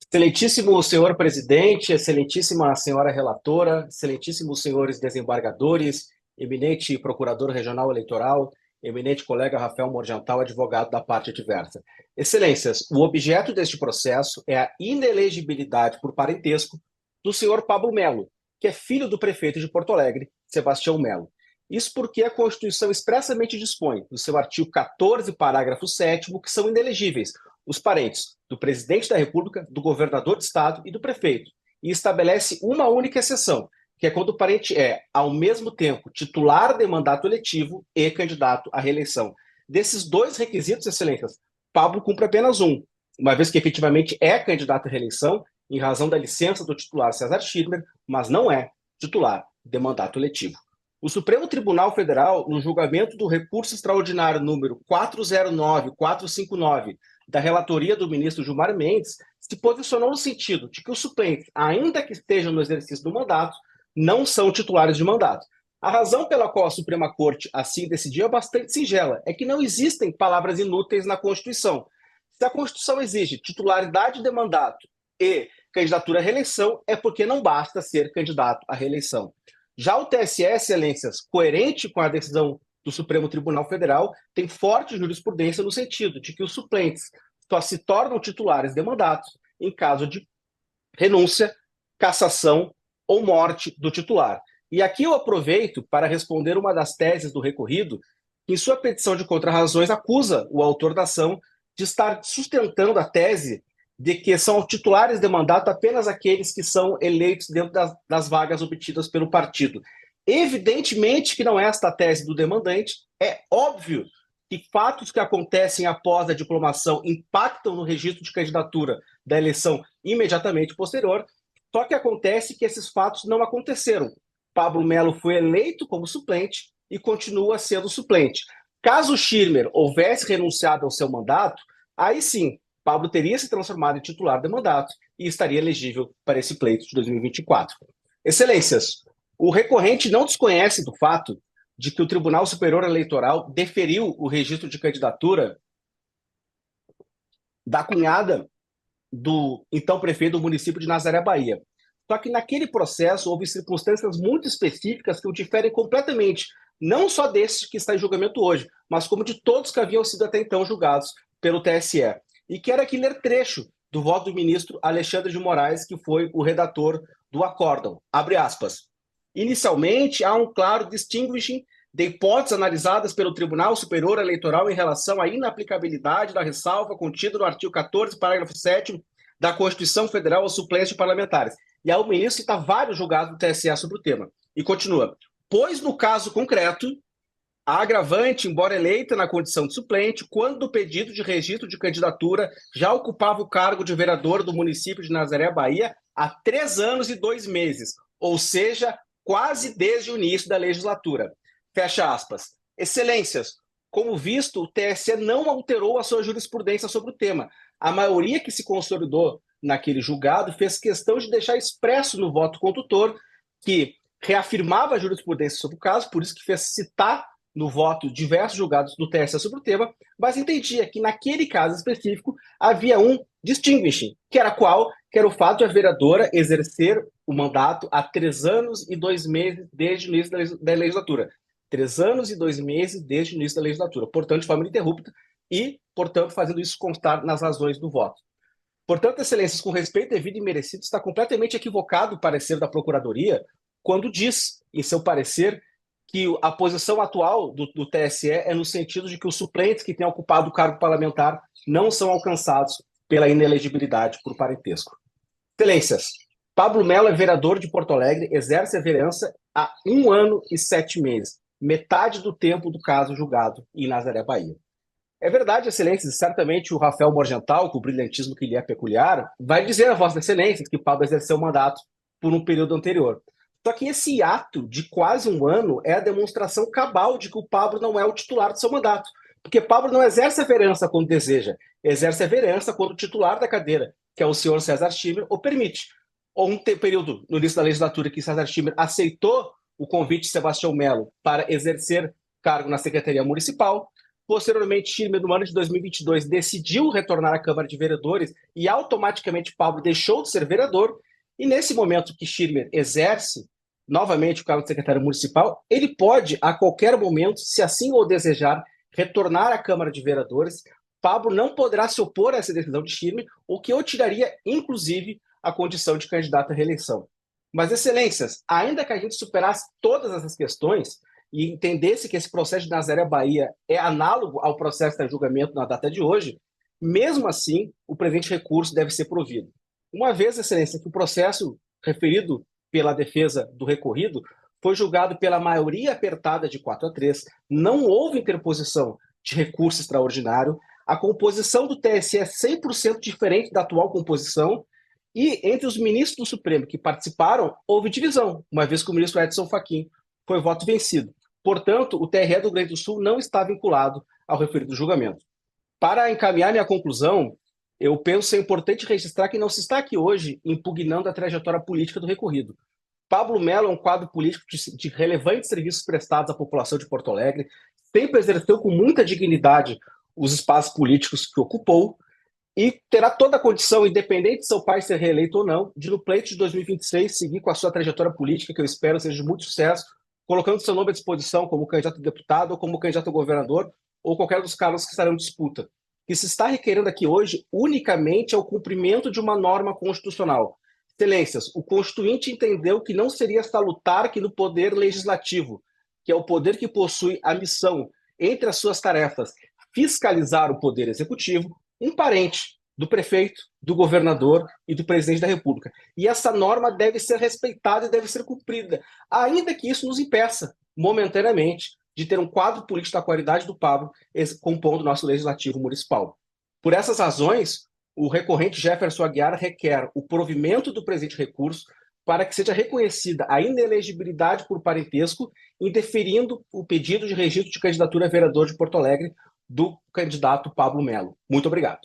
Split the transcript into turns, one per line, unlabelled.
Excelentíssimo senhor presidente, excelentíssima senhora relatora, excelentíssimos senhores desembargadores, eminente procurador regional eleitoral, eminente colega Rafael Morgental, advogado da parte adversa. Excelências, o objeto deste processo é a inelegibilidade por parentesco do senhor Pablo Melo, que é filho do prefeito de Porto Alegre, Sebastião Melo. Isso porque a Constituição expressamente dispõe, no seu artigo 14, parágrafo 7º, que são inelegíveis os parentes do presidente da República, do governador de estado e do prefeito, e estabelece uma única exceção, que é quando o parente é, ao mesmo tempo, titular de mandato eletivo e candidato à reeleição. Desses dois requisitos, excelências, Pablo cumpre apenas um, uma vez que efetivamente é candidato à reeleição, em razão da licença do titular César Schirmer, mas não é titular de mandato eletivo. O Supremo Tribunal Federal, no julgamento do recurso extraordinário número 409-459, da relatoria do ministro Gilmar Mendes, se posicionou no sentido de que os suplentes, ainda que estejam no exercício do mandato, não são titulares de mandato. A razão pela qual a Suprema Corte assim decidiu é bastante singela, é que não existem palavras inúteis na Constituição. Se a Constituição exige titularidade de mandato e candidatura à reeleição, é porque não basta ser candidato à reeleição. Já o TSE, excelências, coerente com a decisão do Supremo Tribunal Federal, tem forte jurisprudência no sentido de que os suplentes só se tornam titulares de mandatos em caso de renúncia, cassação ou morte do titular. E aqui eu aproveito para responder uma das teses do recorrido, que em sua petição de contrarrazões acusa o autor da ação de estar sustentando a tese de que são titulares de mandato apenas aqueles que são eleitos dentro das vagas obtidas pelo partido. Evidentemente que não é esta a tese do demandante, é óbvio que fatos que acontecem após a diplomação impactam no registro de candidatura da eleição imediatamente posterior, só que acontece que esses fatos não aconteceram. Pablo Melo foi eleito como suplente e continua sendo suplente. Caso Schirmer houvesse renunciado ao seu mandato, aí sim, Pablo teria se transformado em titular de mandato e estaria elegível para esse pleito de 2024. Excelências, o recorrente não desconhece do fato de que o Tribunal Superior Eleitoral deferiu o registro de candidatura da cunhada do então prefeito do município de Nazaré, Bahia. Só que naquele processo houve circunstâncias muito específicas que o diferem completamente, não só desse que está em julgamento hoje, mas como de todos que haviam sido até então julgados pelo TSE. E quero aqui ler trecho do voto do ministro Alexandre de Moraes, que foi o redator do acórdão. Abre aspas. Inicialmente, há um claro distinguishing de hipóteses analisadas pelo Tribunal Superior Eleitoral em relação à inaplicabilidade da ressalva contida no artigo 14, parágrafo 7º da Constituição Federal aos suplentes parlamentares. E aí o ministro cita vários julgados do TSE sobre o tema. E continua. Pois no caso concreto, a agravante, embora eleita na condição de suplente, quando o pedido de registro de candidatura já ocupava o cargo de vereador do município de Nazaré, Bahia, há 3 anos e 2 meses, ou seja, quase desde o início da legislatura. Fecha aspas. Excelências, como visto, o TSE não alterou a sua jurisprudência sobre o tema. A maioria que se consolidou naquele julgado fez questão de deixar expresso no voto condutor que reafirmava a jurisprudência sobre o caso, por isso que fez citar no voto diversos julgados do TSE sobre o tema, mas entendia que naquele caso específico havia um distinguishing, que era qual? Que era o fato de a vereadora exercer o mandato há 3 anos e 2 meses desde o início da legislatura. 3 anos e 2 meses desde o início da legislatura, portanto, de forma ininterrupta e, portanto, fazendo isso constar nas razões do voto. Portanto, excelências, com respeito devido e merecido, está completamente equivocado o parecer da Procuradoria quando diz, em seu parecer, que a posição atual do TSE é no sentido de que os suplentes que têm ocupado o cargo parlamentar não são alcançados pela inelegibilidade por parentesco. Excelências, Pablo Melo é vereador de Porto Alegre, exerce a vereança há 1 ano e 7 meses, metade do tempo do caso julgado em Nazaré, Bahia. É verdade, excelências, e certamente o Rafael Morgental, com o brilhantismo que lhe é peculiar, vai dizer a vossas excelências que Pablo exerceu o mandato por um período anterior. Só que esse ato de quase 1 ano é a demonstração cabal de que o Pablo não é o titular do seu mandato. Porque Pablo não exerce a vereança quando deseja, exerce a vereança quando o titular da cadeira, que é o senhor César Schirmer, o permite. Ou um período no início da legislatura que César Schirmer aceitou o convite de Sebastião Melo para exercer cargo na Secretaria Municipal, Posteriormente, Schirmer, no ano de 2022, decidiu retornar à Câmara de Vereadores e automaticamente Pablo deixou de ser vereador. E nesse momento que Schirmer exerce novamente o cargo de secretário municipal, ele pode, a qualquer momento, se assim o desejar, retornar à Câmara de Vereadores. Pablo não poderá se opor a essa decisão de Schirmer, o que o tiraria, inclusive, a condição de candidato à reeleição. Mas, excelências, ainda que a gente superasse todas essas questões e entendesse que esse processo de Nazaré Bahia é análogo ao processo de julgamento na data de hoje, mesmo assim, o presente recurso deve ser provido. Uma vez, excelência, que o processo referido pela defesa do recorrido foi julgado pela maioria apertada de 4-3, não houve interposição de recurso extraordinário, a composição do TSE é 100% diferente da atual composição, e entre os ministros do Supremo que participaram, houve divisão, uma vez que o ministro Edson Fachin foi voto vencido. Portanto, o TRE do Rio Grande do Sul não está vinculado ao referido julgamento. Para encaminhar minha conclusão, eu penso ser importante registrar que não se está aqui hoje impugnando a trajetória política do recorrido. Pablo Mello é um quadro político de relevantes serviços prestados à população de Porto Alegre, sempre exerceu com muita dignidade os espaços políticos que ocupou e terá toda a condição, independente de seu pai ser reeleito ou não, de no pleito de 2026 seguir com a sua trajetória política, que eu espero seja de muito sucesso, colocando seu nome à disposição como candidato a deputado ou como candidato a governador ou qualquer dos cargos que estarão em disputa. O que se está requerendo aqui hoje unicamente é o cumprimento de uma norma constitucional. Excelências, o Constituinte entendeu que não seria salutar que no poder legislativo, que é o poder que possui a missão, entre as suas tarefas, fiscalizar o poder executivo, um parente do prefeito, do governador e do presidente da República. E essa norma deve ser respeitada e deve ser cumprida, ainda que isso nos impeça, momentaneamente, de ter um quadro político da qualidade do Pablo compondo o nosso legislativo municipal. Por essas razões, o recorrente Jefferson Aguiar requer o provimento do presente recurso para que seja reconhecida a inelegibilidade por parentesco, indeferindo o pedido de registro de candidatura a vereador de Porto Alegre do candidato Pablo Mello. Muito obrigado.